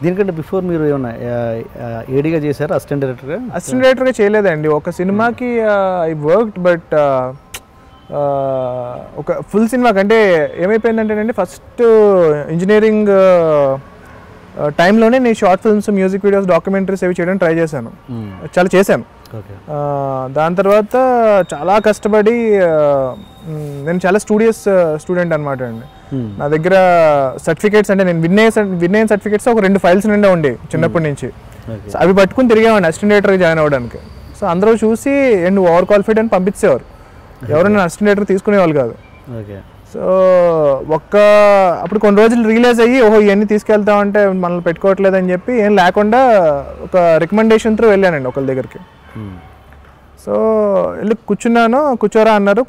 దీనికంటే బిఫోర్ మీరు ఏమన్నా ఏడీగా చేశారా, అసిస్టెంట్ డైరెక్టర్గా చేయలేదండి. ఒక సినిమాకి ఐ వర్క్డ్, బట్ ఒక ఫుల్ సినిమాకి అంటే ఏమైపోయిందంటేనండి, ఫస్ట్ ఇంజనీరింగ్ టైంలోనే నేను short films, music videos, documentaries అవి చేయడానికి ట్రై చేశాను, చాలా చేశాను. దాని తర్వాత చాలా కష్టపడి నేను చాలా స్టూడియస్ స్టూడెంట్ అనమాట అండి. నా దగ్గర సర్టిఫికేట్స్ అంటే నేను విన్ అయిన సర్టిఫికేట్స్ ఒక 2 ఫైల్స్ నిండా ఉండేవి చిన్నప్పటి నుంచి. అవి పట్టుకుని తిరిగేవాడిని అసిస్టెంట్ డైరెక్టర్గా జాయిన్ అవ్వడానికి. సో అందరూ చూసి నువ్వు ఓవర్ క్వాలిఫైడ్ అని పంపించేవారు, ఎవరైనా అసిస్టెంట్ డైరెక్టర్ తీసుకునేవాళ్ళు కాదు. సో అప్పుడు కొన్ని రోజులు రియలైజ్ అయ్యి, ఓహో ఇవన్నీ తీసుకెళ్తామంటే మనల్ని పెట్టుకోవట్లేదు అని చెప్పి ఏం లేకుండా ఒక రికమెండేషన్ త్రూ వెళ్ళానండి ఒకళ్ళ దగ్గరికి. సో వెళ్ళి కూర్చోరా అన్నారు.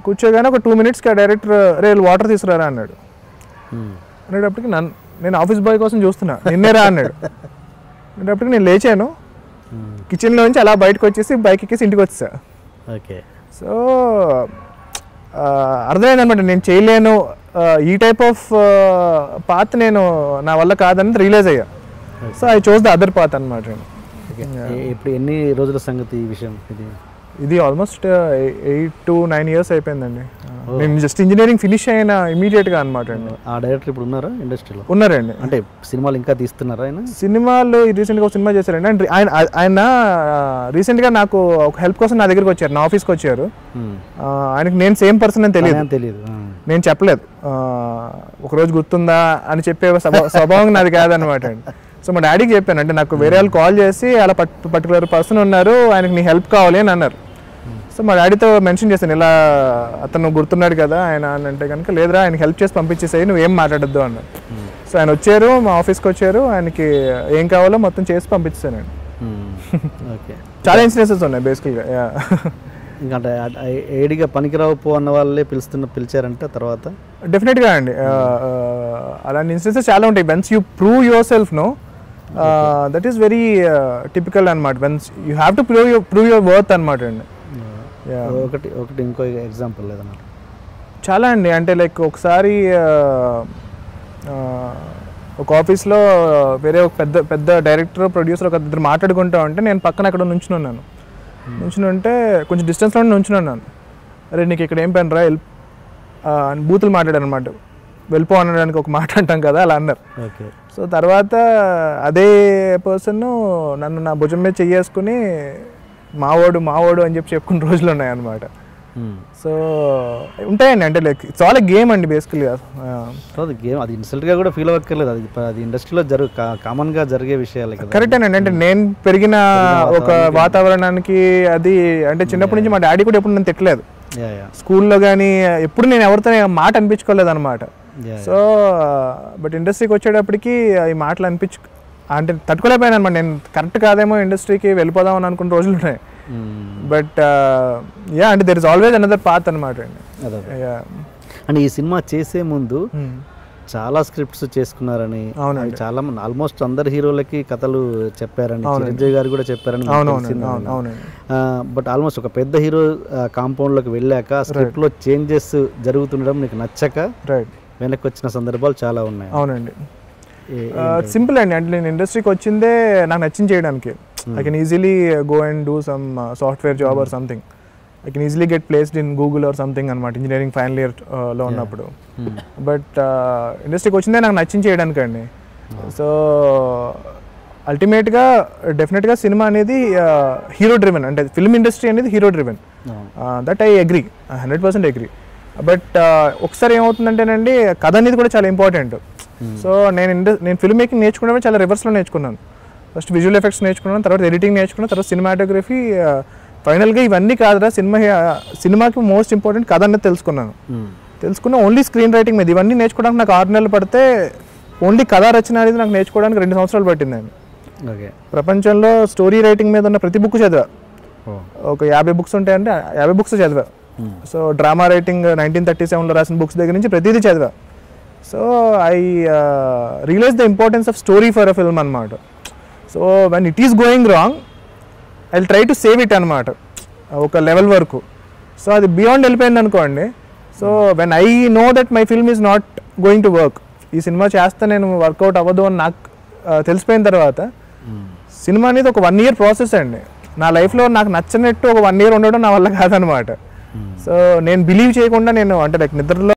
కూర్చోగానే ఒక 2 minutesకి ఆ డైరెక్టర్ రేపు వాటర్ తీసుకురారా అన్నాడు. అనేటప్పటికి నేను ఆఫీస్ బాయ్ కోసం చూస్తున్నా, నిన్నేరా అన్నాడు. అనేటప్పటికి నేను లేచాను, కిచెన్లో నుంచి అలా బయటకు వచ్చేసి బైక్ ఎక్కేసి ఇంటికి వచ్చేసా. సో అర్థమైందనమాట, నేను చేయలేను, ఈ టైప్ ఆఫ్ పాత్ నేను నా వల్ల కాదని రియలైజ్ అయ్యా. So I chose the other path అనమాట. ఇప్పుడు ఎన్ని రోజుల సంగతి ఈ విషయం? ఇది ఆల్మోస్ట్ 8 to 9 years అయిపోయిందండి. నేను జస్ట్ ఇంజనీరింగ్ ఫినిష్ అయిన ఇమీడియట్గా అనమాట అండి. ఆ డైరెక్టర్ ఇప్పుడు ఉన్నారా ఇండస్ట్రీలో? ఉన్నారండి. అంటే సినిమాలు ఇంకా తీస్తున్నారా ఆయన? సినిమాలు రీసెంట్గా ఒక సినిమా చేశారండి. అండ్ ఆయన రీసెంట్గా నాకు ఒక హెల్ప్ కోసం నా దగ్గరికి వచ్చారు, నా ఆఫీస్కి వచ్చారు. ఆయనకి నేను సేమ్ పర్సన్ అని తెలియదు, నేను చెప్పలేదు. ఒకరోజు గుర్తుందా అని చెప్పే స్వభావం నాది కాదనమాట అండి. సో మా డాడీకి చెప్పాను, అంటే నాకు వేరే వాళ్ళు కాల్ చేసి అలా పర్టికులర్ పర్సన్ ఉన్నారు, ఆయనకి నీ హెల్ప్ కావాలి అని అన్నారు. సో మా డాడీతో మెన్షన్ చేశాను, ఇలా అతను గుర్తున్నాడు కదా ఆయన అని. అంటే కనుక లేదురా, ఆయనకి హెల్ప్ చేసి పంపించేసాయి, నువ్వేం మాట్లాడద్దు అన్నారు. సో ఆయన వచ్చారు, మా ఆఫీస్కి వచ్చారు, ఆయనకి ఏం కావాలో మొత్తం చేసి పంపించానండి. చాలా ఇన్సిడెన్సెస్ ఉన్నాయి బేసికల్గా. ఇంకా అంటే ఏడిగా పనికిరావు అన్న వాళ్ళే పిలిచారంటే తర్వాత డెఫినెట్గా అండి అలాంటి ఇన్సిడెన్సెస్ చాలా ఉంటాయి. Once you prove yourself no, that is very typical అనమాట. Once you have to prove your worth అనమాట అండి. ఒకటి ఇంకో ఎగ్జాంపుల్ లేదన్నమాట. చాలా అండి, అంటే లైక్ ఒకసారి ఒక ఆఫీస్లో వేరే ఒక పెద్ద డైరెక్టర్, ప్రొడ్యూసర్ ఒక ఇద్దరు మాట్లాడుకుంటా ఉంటే నేను పక్కన అక్కడ నుంచున్నాను. ఉంటే కొంచెం డిస్టెన్స్లో నుంచున్నాను. అరే నీకు ఇక్కడ ఏం పని రా, బూతులు మాట్లాడారు అనమాట. వెళ్ళిపో అనడానికి ఒక మాట అంటాం కదా, అలా అన్నారు. సో తర్వాత అదే పర్సన్ నన్ను నా భుజం మీద చెయ్యేసుకుని మావోడు అని చెప్పుకున్న రోజులు ఉన్నాయి అనమాట. సో ఉంటాయండి, అంటే లైక్ ఇట్స్ ఆల్ గేమ్ అండి బేసికల్గా. గేమ్ అది ఇన్సల్ట్గా కూడా ఫీల్ అవ్వక్కర్లేదు, అది ఇండస్ట్రీలో కామన్గా జరిగే విషయాలు. కరెక్టేనండి, అంటే నేను పెరిగిన ఒక వాతావరణానికి అది, అంటే చిన్నప్పటి నుంచి మా డాడీ కూడా ఎప్పుడు నేను తిట్టలేదు స్కూల్లో కానీ, ఎప్పుడు నేను ఎవరితో మాట అనిపించుకోలేదు అనమాట. సో బట్ ఇండస్ట్రీకి వచ్చేటప్పటికి ఈ మాటలు అంటే తట్టుకోలేకపోయాను అనమాట. నేను కరెక్ట్ కాదేమో ఇండస్ట్రీకి వెళ్ళిపోదాం అని అనుకున్న రోజులు ఉన్నాయి. బట్ అంటే there is always another path అనమాట అండి. అంటే ఈ సినిమా చేసే ముందు చాలా స్క్రిప్ట్స్ చేసుకున్నారని, చాలా మంది ఆల్మోస్ట్ అందరు హీరోలకి కథలు చెప్పారని, చిరంజీవి గారు కూడా చెప్పారని. బట్ ఆల్మోస్ట్ ఒక పెద్ద హీరో కాంపౌండ్లోకి వెళ్ళాక స్క్రిప్ట్లో చేంజెస్ జరుగుతుండడం నీకు నచ్చక వెనక్కి వచ్చిన సందర్భాలు చాలా ఉన్నాయి. అవునండి, సింపుల్ అండి, అంటే నేను ఇండస్ట్రీకి వచ్చిందే నాకు నచ్చింది చేయడానికి. I can easily go and do some software job or something. I can easily get placed in Google or something అనమాట, ఇంజనీరింగ్ ఫైనల్ ఇయర్లో ఉన్నప్పుడు. బట్ ఇండస్ట్రీకి వచ్చిందే నాకు నచ్చింది చేయడానికి అండి. సో అల్టిమేట్గా డెఫినెట్గా సినిమా అనేది హీరో డ్రివెన్, అంటే ఫిల్మ్ ఇండస్ట్రీ అనేది hero driven, that I agree, 100% agree. But ఒకసారి ఏమవుతుందంటేనండి, కథ అనేది కూడా చాలా ఇంపార్టెంట్. సో నేను ఫిల్మ్ మేకింగ్ నేర్చుకున్నప్పుడు చాలా రివర్స్లో నేర్చుకున్నాను. ఫస్ట్ విజువల్ ఎఫెక్ట్స్ నేర్చుకున్నాను, తర్వాత ఎడిటింగ్ నేర్చుకున్నాను, తర్వాత సినిమాటోగ్రఫీ. ఫైనల్గా ఇవన్నీ కాదురా, సినిమాకి మోస్ట్ ఇంపార్టెంట్ కథ అనేది తెలుసుకున్న ఓన్లీ స్క్రీన్ రైటింగ్ మీద. ఇవన్నీ నేర్చుకోవడానికి నాకు 6 నెలలు పడితే, ఓన్లీ కథా రచన అనేది నాకు నేర్చుకోవడానికి 2 సంవత్సరాలు పట్టిందండి. ప్రపంచంలో స్టోరీ రైటింగ్ మీద ఉన్న ప్రతి బుక్ చదివా, ఒక 50 బుక్స్ ఉంటాయంటే 50 బుక్స్ చదివా. సో డ్రామా రైటింగ్ 1937లో రాసిన బుక్స్ దగ్గర నుంచి ప్రతిదీ చదివా. So I realise the importance of story for a film అనమాట. So when it is going wrong, I will try to save it అనమాట ఒక లెవెల్ వరకు. సో అది బియాండ్ వెళ్ళిపోయింది అనుకోండి. So when I know that my film is not going to work, ఈ cinema చేస్తే నేను వర్కౌట్ అవ్వదు అని నాకు తెలిసిపోయిన తర్వాత సినిమా అనేది ఒక 1 year ప్రాసెస్ అండి. నా లైఫ్లో నాకు నచ్చినట్టు ఒక 1 year ఉండడం నా వల్ల కాదనమాట. సో నేను బిలీవ్ చేయకుండా నేను అంటే లైక్ నిద్రలో